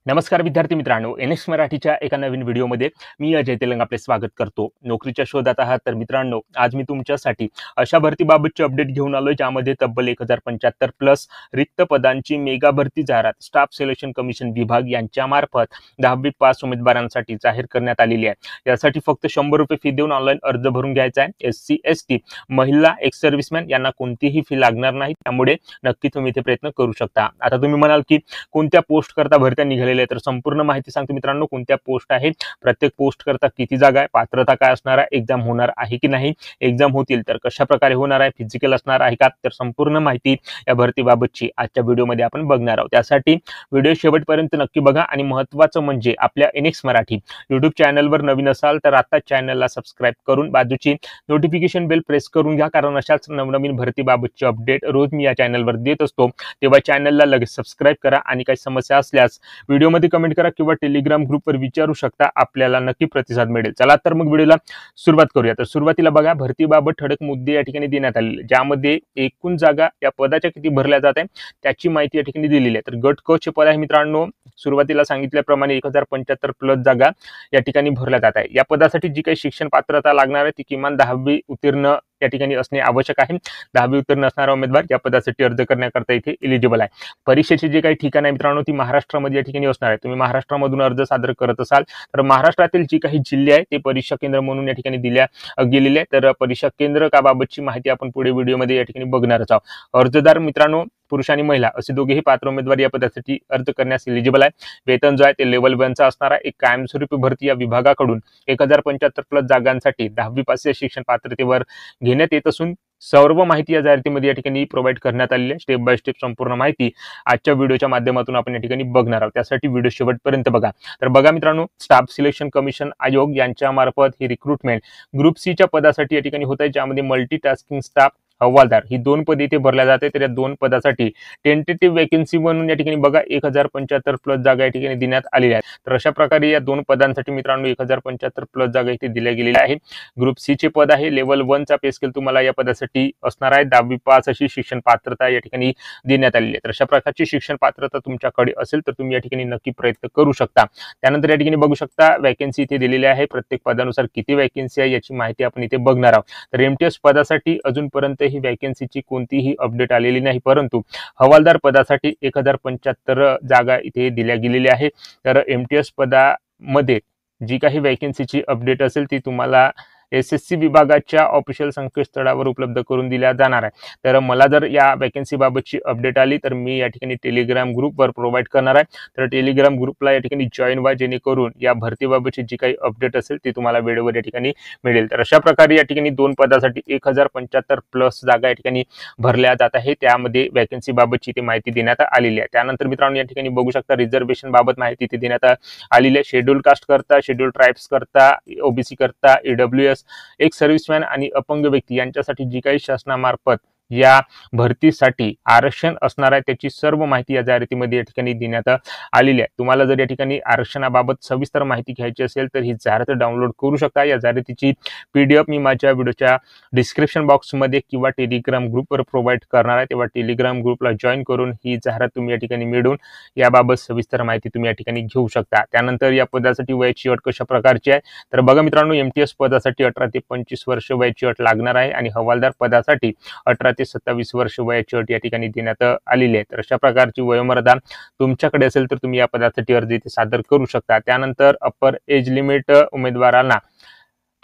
नमस्कार विद्यार्थी मित्रांनो, एनएक्स मराठीच्या एका नवीन व्हिडिओमध्ये मी अजय तेलंग आपले स्वागत करतो। नोकरीच्या शोधात आहात तर मित्रांनो, आज मी तुमच्यासाठी अशा भरतीबाबतची अपडेट घेऊन आलोय ज्यामध्ये तब्बल 1075 प्लस रिक्त पदांची मेगा भरती जाहिरात स्टाफ सिलेक्शन कमिशन विभाग यांच्या मार्फत 10वी पास उमेदवारांसाठी जाहीर करण्यात आलेली आहे। यासाठी फक्त 100 रुपये फी देऊन ऑनलाईन अर्ज भरून घ्यायचा आहे। SC ST महिला एक्स सर्व्हिसमॅन यांना कोणतीही फी लागणार नाही, त्यामुळे नक्की तुम्ही इथे प्रयत्न करू शकता। आता तुम्ही म्हणाल की कोणत्या पोस्ट करता भरत्या निघालेल्या, तर संपूर्ण माहिती सांगतो मित्रांनो। कोणत्या पोस्ट आहे, प्रत्येक पोस्ट करता किती जागा आहे, पात्रता काय असणार आहे, एग्जाम होणार आहे की नाही, एग्जाम होतील तर कशा प्रकारे होणार आहे, फिजिकल असणार आहे का, तर संपूर्ण माहिती या भरतीबाबतची आजच्या व्हिडिओमध्ये आपण बघणार आहोत। त्यासाठी व्हिडिओ शेवटपर्यंत नक्की बघा आणि महत्त्वाचं म्हणजे आपल्या एनएक्स मराठी YouTube चॅनलवर नवीन असाल तर आता चॅनलला सबस्क्राइब करून बाजूची नोटिफिकेशन बेल प्रेस करून घ्या, कारण अशाच नवनवीन भरतीबाबतची अपडेट रोज मी या चॅनलवर देत असतो। तेव्हा चॅनलला लगेच सबस्क्राइब करा आणि काही समस्या असल्यास व्हिडिओमध्ये कमेंट करा किंवा टेलिग्राम ग्रुपवर विचारू शकता, आपल्याला नक्की प्रतिसाद मिळेल। चला तर मग व्हिडिओला सुरुवात करूया। तर सुरुवातीला बघा, भरतीबाबत ठळक मुद्दे या ठिकाणी देण्यात आलेले, ज्यामध्ये एकूण जागा या पदाच्या किती भरल्या जात आहे त्याची माहिती या ठिकाणी दिलेली आहे। तर गट क चे पद आहे मित्रांनो, सुरुवातीला सांगितल्याप्रमाणे 1075 प्लस जागा या ठिकाणी भरल्या जात आहे। या पदासाठी जी काही शिक्षण पात्रता लागणार आहे ती किमान 10वी उत्तीर्ण या ठिकाणी असणे आवश्यक आहे। 10वी उत्तीर्ण असणारा उमेदवार या पदासाठी अर्ज करण्याकरता इथे एलिजिबल आहे। परीक्षेचे जे काही ठिकाण आहे मित्रांनो ती महाराष्ट्रामध्ये या ठिकाणी असणार आहे। तुम्ही महाराष्ट्रामधून अर्ज सादर करत असाल तर महाराष्ट्रातील जी काही जिल्हे आहे ते परीक्षा केंद्र म्हणून या ठिकाणी दिल्या गेलेले आहे। तर परीक्षा केंद्र का बाबतची माहिती आपण पुढे व्हिडिओमध्ये या ठिकाणी बघणारच आहोत। अर्जदार मित्रांनो पुरुष आणि महिला असे दोघेही पात्र उमेदवार या पदासाठी अर्ज करण्यास एलिजिबल आहे। वेतन जो आहे ते लेवल 1 चा असणार आहे। एक कायमस्वरूपी भरती या विभागाकडून 1075 प्लस जागांसाठी 10वी पासच्या शिक्षण पात्रतेवर घेण्यात येत असून सर्व माहिती या जाहिरातीमध्ये या ठिकाणी प्रोव्हाइड करण्यात आलेली आहे। स्टेप बाय स्टेप संपूर्ण माहिती आजच्या व्हिडिओच्या माध्यमातून आपण या ठिकाणी बघणार आहोत, त्यासाठी व्हिडिओ शेवटपर्यंत बघा। तर बघा मित्रांनो, स्टाफ सिलेक्शन कमिशन आयोग यांच्या मार्फत ही रिक्रुटमेंट ग्रुप सी च्या पदासाठी या ठिकाणी होत आहे, ज्यामध्ये मल्टीटास्किंग स्टाफ हवालदार ही 2 पदे इथे भरल्या जाते। तर या 2 पदासाठी टेंटेटिव्ह वॅकन्सी म्हणून या ठिकाणी बघा 1075 प्लस जागा या ठिकाणी देण्यात आलेल्या आहेत। तर अशा प्रकारे या 2 पदांसाठी मित्रांनो 1075 प्लस जागा इथे दिल्या गेलेल्या आहेत। ग्रुप सी चे पद आहे, लेवल 1 चा पे स्केल तुम्हाला या पदासाठी असणार आहे। 10वी पास अशी शिक्षण पात्रता या ठिकाणी देण्यात आलेली आहे। तर अशा प्रकारची शिक्षण पात्रता तुमच्याकडे असेल तर तुम्ही या ठिकाणी नक्की प्रयत्न करू शकता। त्यानंतर या ठिकाणी बघू शकता वॅकन्सी इथे दिलेली आहे, प्रत्येक पदानुसार किती वॅकन्सी आहे याची माहिती आपण इथे बघणार आहोत। तर एमटीएस पदासाठी अजूनपर्यंत ही वॅकन्सीची कोणतीही अपडेट आलेली नाही, परंतु हवालदार पदासाठी 1075 जागा इथे दिल्या गेलेल्या आहे। तर एमटीएस पदामध्ये जी काही वॅकन्सीची अपडेट असेल ती तुम्हाला SSC विभागाच्या ऑफिशियल संकेतस्थळावर उपलब्ध करून दिल्या जाणार आहे। तर मला जर या वॅकन्सी बाबतची अपडेट आली तर मी या ठिकाणी टेलिग्राम ग्रुपवर प्रोव्हाइड करणार आहे। तर टेलिग्राम ग्रुपला या ठिकाणी जॉईन व्हा, जेणेकरून या भरतीबाबतची जी काही अपडेट असेल ती तुम्हाला वेळेवर या ठिकाणी मिळेल। तर अशा प्रकारे या ठिकाणी 2 पदासाठी 1075 प्लस जागा या ठिकाणी भरल्या जात आहे, त्यामध्ये वॅकन्सी बाबतची ती माहिती देण्यात आलेली आहे। त्यानंतर मित्रांनो या ठिकाणी बघू शकता रिझर्वेशन बाबत माहिती इथे देण्यात आलेली आहे। शेड्यूल कास्ट करता, शेड्यूल ट्राइब्स करता, ओबीसी करता, EWS एक सर्व्हिसमॅन आणि अपंग व्यक्ती यांच्यासाठी जी काही शासनामार्फत या भरतीसाठी आरक्षण असणार आहे त्याची सर्व माहिती या जाहिरातीमध्ये या ठिकाणी देण्यात आलेली आहे। तुम्हाला जर या ठिकाणी आरक्षणाबाबत सविस्तर माहिती घ्यायची असेल तर ही जाहिरात डाउनलोड करू शकता। या जाहिरातीची PDF मी माझ्या व्हिडिओच्या डिस्क्रिप्शन बॉक्समध्ये किंवा टेलिग्राम ग्रुपवर प्रोव्हाइड करणार आहे, तेव्हा टेलिग्राम ग्रुपला जॉईन करून ही जाहिरात तुम्ही या ठिकाणी मिळवून याबाबत सविस्तर माहिती तुम्ही या ठिकाणी घेऊ शकता। त्यानंतर या पदासाठी वयाची अट कशा प्रकारची आहे तर बघा मित्रांनो, एमटीएस पदासाठी 18 ते 25 वर्ष वयाची अट लागणार आहे आणि हवालदार पदासाठी 18 ते 27 वर्ष वयाची अट या ठिकाणी देण्यात आलेली आहे। तर अशा प्रकारची वयोमर्यादा तुमच्याकडे असेल तर तुम्ही या पदासाठी अर्ज इथे सादर करू शकता। त्यानंतर अप्पर एज लिमिट उमेदवारांना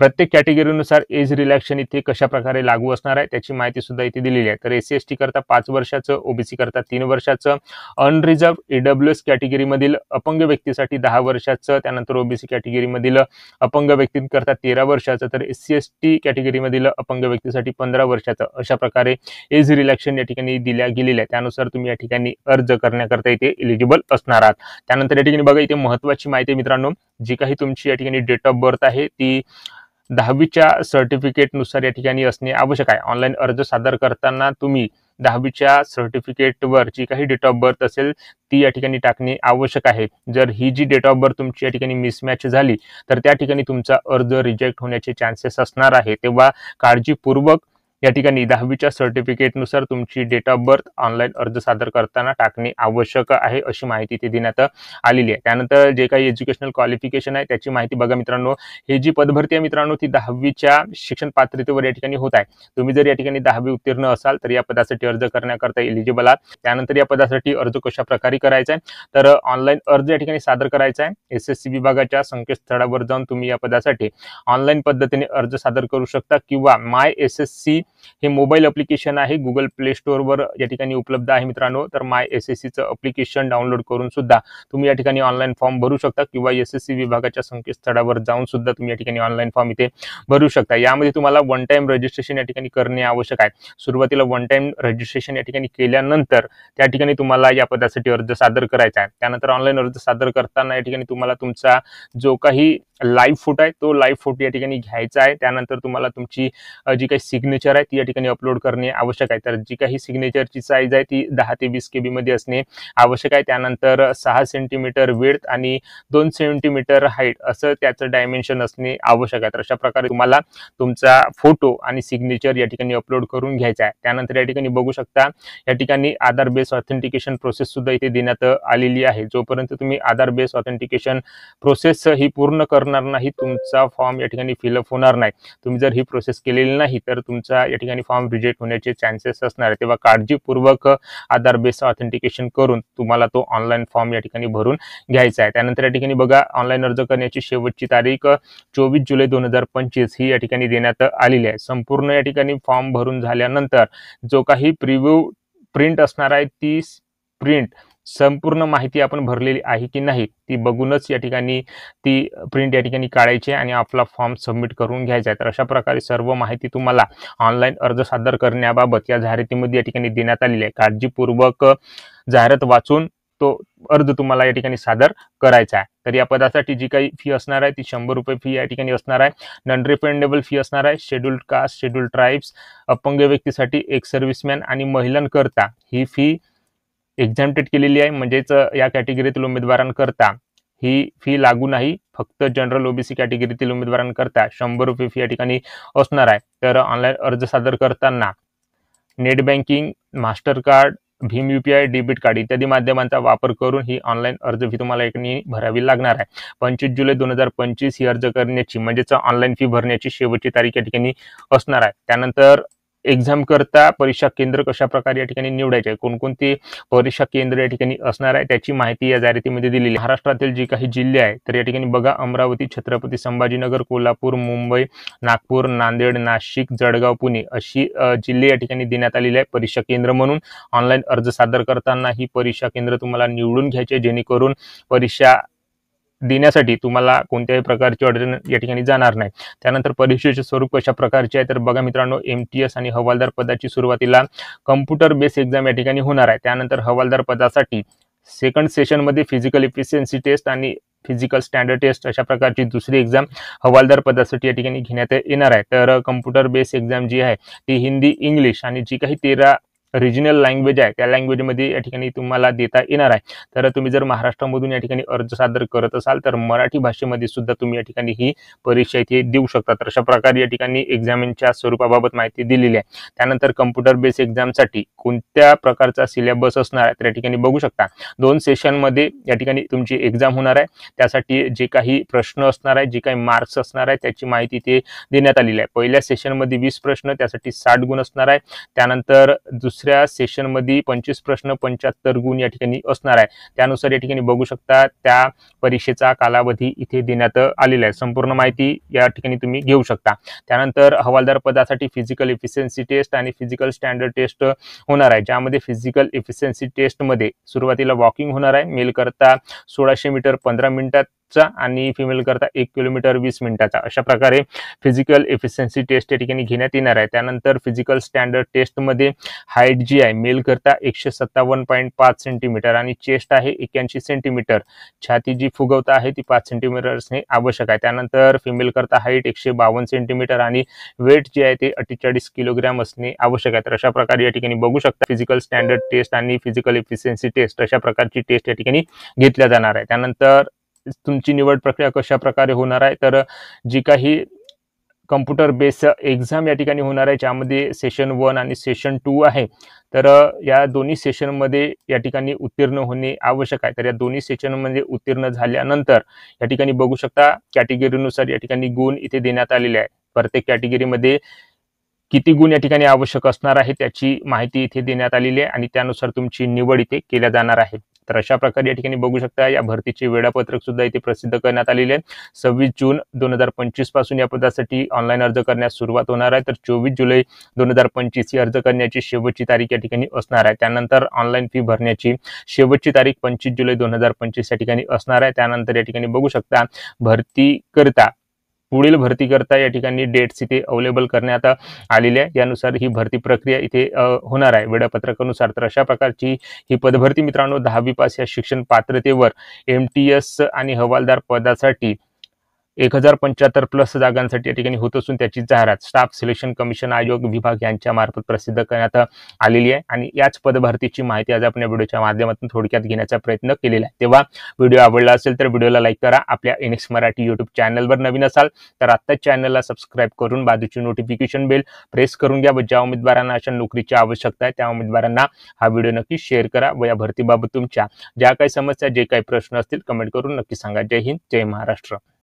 प्रत्येक कॅटेगरीनुसार एज रिलॅक्शन इथे कशा प्रकारे लागू असणार आहे त्याची माहिती सुद्धा इथे दिलेली आहे। तर SC ST करता 5 वर्षाचं, ओबीसी करता 3 वर्षाचं, अनरिझर्व्ड EWS कॅटेगरीमधील अपंग व्यक्तीसाठी 10 वर्षाचं, त्यानंतर ओबीसी कॅटेगरीमधील अपंग व्यक्तींकरता 13 वर्षाचं, तर SC ST कॅटेगरीमधील अपंग व्यक्तीसाठी 15 वर्षाचं अशा प्रकारे एज रिलॅक्शन या ठिकाणी दिल्या गेलेल्या आहे। त्यानुसार तुम्ही या ठिकाणी अर्ज करण्याकरता इथे एलिजिबल असणार आहात। त्यानंतर या ठिकाणी बघा इथे महत्त्वाची माहिती मित्रांनो, जी काही तुमची या ठिकाणी डेट ऑफ बर्थ आहे ती 10वीच्या सर्टिफिकेटनुसार या ठिकाणी असणे आवश्यक आहे। ऑनलाईन अर्ज सादर करताना तुम्ही 10वीच्या सर्टिफिकेटवर जी काही डेट ऑफ बर्थ असेल ती या ठिकाणी टाकणे आवश्यक आहे। जर ही जी डेट ऑफ बर्थ तुमची या ठिकाणी मिसमॅच झाली तर त्या ठिकाणी तुमचा अर्ज रिजेक्ट होण्याचे चान्सेस असणार आहे, तेव्हा काळजीपूर्वक या ठिकाणी 10वीच्या सर्टिफिकेटनुसार तुमची डेट ऑफ बर्थ ऑनलाईन अर्ज सादर करताना टाकणे आवश्यक आहे, अशी माहिती इथे देण्यात आलेली आहे. त्यानंतर जे काही एज्युकेशनल क्वालिफिकेशन आहे त्याची माहिती बघा मित्रांनो. हे जी पदभरती आहे मित्रांनो ती 10वीच्या शिक्षण पात्रतेवर या ठिकाणी होत आहे. तुम्ही जर या ठिकाणी 10वी उत्तीर्ण असाल तर या पदासाठी अर्ज करण्याकरता एलिजिबल आहात. त्यानंतर या पदासाठी अर्ज कशा प्रकारे करायचा आहे, तर ऑनलाईन अर्ज या ठिकाणी सादर करायचा आहे. SSC विभागाच्या संकेतस्थळावर जाऊन तुम्ही या पदासाठी ऑनलाईन पद्धतीने अर्ज सादर करू शकता किंवा माय SSC हे मोबाईल ॲप्लिकेशन आहे, गुगल प्ले स्टोअरवर या ठिकाणी उपलब्ध आहे मित्रांनो. तर माय SSCचं ॲप्लिकेशन डाउनलोड करून सुद्धा तुम्ही या ठिकाणी ऑनलाईन फॉर्म भरू शकता किंवा SSC विभागाच्या संकेतस्थळावर जाऊन सुद्धा तुम्ही या ठिकाणी ऑनलाईन फॉर्म इथे भरू शकता. यामध्ये तुम्हाला वन टाइम रजिस्ट्रेशन या ठिकाणी करणे आवश्यक आहे. सुरुवातीला वन टाइम रजिस्ट्रेशन या ठिकाणी केल्यानंतर त्या ठिकाणी तुम्हाला या पदासाठी अर्ज सादर करायचा आहे. त्यानंतर ऑनलाईन अर्ज सादर करताना या ठिकाणी तुम्हाला तुमचा जो काही लाईव्ह फोटो आहे तो लाईव्ह फोटो या ठिकाणी घ्यायचा आहे. त्यानंतर तुम्हाला तुमची जी काही सिग्नेचर आहे ती या ठिकाणी अपलोड करणे आवश्यक आहे. तर जी काही सिग्नेचरची साईज आहे ती 10 ते 20 KB मध्ये असणे आवश्यक आहे. त्यानंतर 6 सेंटीमीटर विड्थ आणि 2 सेंटीमीटर हाईट असं त्याचं डायमेन्शन असणे आवश्यक आहे. तर अशा प्रकारे तुम्हाला तुमचा फोटो आणि सिग्नेचर या ठिकाणी अपलोड करून घ्यायचा आहे. त्यानंतर या ठिकाणी बघू शकता या ठिकाणी आधार बेस ऑथेंटिकेशन प्रोसेस सुद्धा इथे देण्यात आलेली आहे. जोपर्यंत तुम्ही आधार बेस ऑथेंटिकेशन प्रोसेस ही पूर्ण करणार नाही तुमचा फॉर्म या ठिकाणी फिलअप होणार नाही. तुम्ही जर ही प्रोसेस केलेली नाही तर तुमचा या ठिकाणी फॉर्म रिजेक्ट होण्याचे चान्सेस असणार आहे. तेव्हा काळजीपूर्वक आधार बेस ऑथेंटिकेशन करून तुम्हाला तो ऑनलाईन फॉर्म या ठिकाणी भरून घ्यायचा आहे. त्यानंतर या ठिकाणी बघा ऑनलाईन अर्ज करण्याची शेवटची तारीख 24 जुलै 2025 ही या ठिकाणी देण्यात आलेली आहे. संपूर्ण या ठिकाणी फॉर्म भरून झाल्यानंतर जो काही प्रिव्ह्यू प्रिंट असणार आहे ती प्रिंट संपूर्ण माहिती आपण भरलेली आहे की नाही ती बघूनच या ठिकाणी ती प्रिंट या ठिकाणी काढायची आणि आपला फॉर्म सबमिट करून घ्यायचा आहे. तर अशा प्रकारे सर्व माहिती तुम्हाला ऑनलाईन अर्ज सादर करण्याबाबत या जाहिरातीमध्ये या ठिकाणी देण्यात आलेली आहे. काळजीपूर्वक जाहिरात वाचून तो अर्ज तुम्हाला या ठिकाणी सादर करायचा आहे. तर या पदासाठी जी काही फी असणार आहे ती 100 रुपये फी या ठिकाणी असणार आहे. नॉन रिफंडेबल फी असणार आहे. शेड्यूल्ड कास्ट, शेड्यूल्ड ट्राईब्स, अपंग व्यक्तीसाठी, एक सर्व्हिसमॅन आणि महिलांकरता ही फी एक्झॅम्प्टेड केलेली आहे. म्हणजेच या कॅटेगरीतील उमेदवारांकरता ही फी लागू नाही. फक्त जनरल OBC कॅटेगरीतील उमेदवारांकरता 100 रुपये फी या ठिकाणी असणार आहे. तर ऑनलाईन अर्ज सादर करताना net banking, master card, Bhim UPI, debit card इत्यादी माध्यमांचा वापर करून ही ऑनलाईन अर्ज फी तुम्हाला एक भरावी लागणार आहे. 25 जुलै 2025 ही अर्ज करण्याची म्हणजेच ऑनलाईन फी भरण्याची शेवटची तारीख या ठिकाणी असणार आहे. त्यानंतर एक्झाम करता परीक्षा केंद्र कशा प्रकारे या ठिकाणी निवडायचे आहे, कोणकोणते परीक्षा केंद्र या ठिकाणी असणार आहे त्याची माहिती या जाहिरातीमध्ये दिलेली आहे. महाराष्ट्रातील जी काही जिल्हे आहेत तर या ठिकाणी बघा अमरावती, छत्रपती संभाजीनगर, कोल्हापूर, मुंबई, नागपूर, नांदेड, नाशिक, जळगाव, पुणे अशी जिल्हे या ठिकाणी देण्यात आलेले आहे परीक्षा केंद्र म्हणून. ऑनलाईन अर्ज सादर करताना ही परीक्षा केंद्र तुम्हाला निवडून घ्यायचे जेणेकरून परीक्षा देण्यासाठी तुम्हाला कोणत्याही प्रकारची अडचण या ठिकाणी जाणार नाही. त्यानंतर परीक्षेचे स्वरूप कशा प्रकारचे आहे तर बघा मित्रांनो MTS आणि हवालदार पदाची सुरुवातीला कम्प्युटर बेस एक्झाम या ठिकाणी होणार आहे. त्यानंतर हवालदार पदासाठी सेकंड सेशनमध्ये फिजिकल इफिशियन्सी टेस्ट आणि फिजिकल स्टँडर्ड टेस्ट अशा प्रकारची दुसरी एक्झाम हवालदार पदासाठी या ठिकाणी घेण्यात येणार आहे. तर कम्प्युटर बेस एक्झाम जी आहे ती हिंदी, इंग्लिश आणि जी काही 13 रिजनल लँग्वेज आहे त्या लँग्वेजमध्ये या ठिकाणी तुम्हाला देता येणार आहे. तर तुम्ही जर महाराष्ट्रामधून या ठिकाणी अर्ज सादर करत असाल तर मराठी भाषेमध्ये सुद्धा तुम्ही या ठिकाणी ही परीक्षा इथे देऊ शकता. तर अशा प्रकारे या ठिकाणी एक्झामिनच्या स्वरूपाबाबत माहिती दिलेली आहे. त्यानंतर कम्प्युटर बेस एक्झामसाठी कोणत्या प्रकारचा सिलेबस असणार आहे तर या ठिकाणी बघू शकता 2 सेशनमध्ये या ठिकाणी तुमची एक्झाम होणार आहे. त्यासाठी जे काही प्रश्न असणार आहे, जे काही मार्क्स असणार आहे त्याची माहिती इथे देण्यात आलेली आहे. पहिल्या सेशनमध्ये 20 प्रश्न त्यासाठी 60 गुण असणार आहे. त्यानंतर दुसऱ्या सेशनमध्ये 25 प्रश्न 75 गुण या ठिकाणी असणार आहे. त्यानुसार या ठिकाणी बघू शकता त्या परीक्षेचा कालावधी इथे देण्यात आलेला आहे. संपूर्ण माहिती या ठिकाणी तुम्ही घेऊ शकता. त्यानंतर हवालदार पदासाठी फिजिकल इफिशियन्सी टेस्ट आणि फिजिकल स्टँडर्ड टेस्ट होणार आहे. ज्यामध्ये फिजिकल इफिशियन्सी टेस्टमध्ये सुरुवातीला वॉकिंग होणार आहे. मेल करता 1600 मीटर 15 मिनिटात आणि फिमेल करता 1 किलोमीटर 20 मिनिटाचा अशा प्रकारे फिजिकल इफिशियन्सी टेस्ट या ठिकाणी घेण्यात येणार आहे. त्यानंतर फिजिकल स्टँडर्ड टेस्टमध्ये हाईट जी आहे मेल करता 157.5 सेंटीमीटर आणि चेस्ट आहे 81 सेंटीमीटर. छाती जी फुगवता आहे ती 5 सेंटीमीटर असणे आवश्यक आहे. त्यानंतर फिमेल करता हाईट 152 सेंटीमीटर आणि वेट जे आहे ते 48 किलोग्राम असणे आवश्यक आहे. तर अशा प्रकारे या ठिकाणी बघू शकता फिजिकल स्टँडर्ड टेस्ट आणि फिजिकल इफिशियन्सी टेस्ट अशा प्रकारची टेस्ट या ठिकाणी घेतल्या जाणार आहे. त्यानंतर तुमची निवड प्रक्रिया कशा प्रकारे होणार आहे तर जी काही कम्प्युटर बेस्ड एक्झाम या ठिकाणी होणार आहे, ज्यामध्ये सेशन 1 आणि सेशन 2 आहे. तर या दोन्ही सेशनमध्ये या ठिकाणी उत्तीर्ण होणे आवश्यक आहे. तर या दोन्ही सेशनमध्ये उत्तीर्ण झाल्यानंतर या ठिकाणी बघू शकता कॅटेगरीनुसार या ठिकाणी गुण इथे देण्यात आलेले आहे. प्रत्येक कॅटेगरीमध्ये किती गुण या ठिकाणी आवश्यक असणार आहे त्याची माहिती इथे देण्यात आलेली आहे आणि त्यानुसार तुमची निवड इथे केल्या जाणार आहे. तर अशा प्रकारे या ठिकाणी बघू शकता या भरतीचे वेळापत्रक सुद्धा इथे प्रसिद्ध करण्यात आलेले आहे. 26 जून 2025 पासून या पदासाठी ऑनलाईन अर्ज करण्यास सुरुवात होणार आहे. तर 24 जुलै 2025 ही अर्ज करण्याची शेवटची तारीख या ठिकाणी असणार आहे. त्यानंतर ऑनलाईन फी भरण्याची शेवटची तारीख 25 जुलै 2025 या ठिकाणी असणार आहे. त्यानंतर या ठिकाणी बघू शकता पुढील भरती करता या ठिकाणी डेट्स इथे अवेलेबल करण्यात आलेली आहे. यानुसार ही भरती प्रक्रिया इथे होणार आहे वेळापत्रकानुसार. तर अशा प्रकारची ही पदभरती मित्रांनो 10वी पास या शिक्षण पात्रतेवर MTS आणि हवालदार पदासाठी 1075 प्लस जागांसाठी या ठिकाणी होत असून त्याची जाहिरात स्टाफ सिलेक्शन कमिशन आयोग विभाग यांच्या मार्फत प्रसिद्ध करण्यात आलेली आहे. आणि याच पदभरतीची माहिती आज आपण या व्हिडिओच्या माध्यमातून थोडक्यात घेण्याचा प्रयत्न केलेला आहे. तेव्हा व्हिडिओ आवडला असेल तर व्हिडिओला लाईक करा. आपल्या NX मराठी यूट्यूब चॅनलवर नवीन असाल तर आत्ताच चॅनलला सबस्क्राईब करून बाजूची नोटिफिकेशन बेल प्रेस करून घ्या व ज्या उमेदवारांना अशा नोकरीची आवश्यकता आहे त्या उमेदवारांना हा व्हिडिओ नक्की शेअर करा व या भरतीबाबत तुमच्या ज्या काही समस्या जे काही प्रश्न असतील कमेंट करून नक्की सांगा. जय हिंद, जय महाराष्ट्र.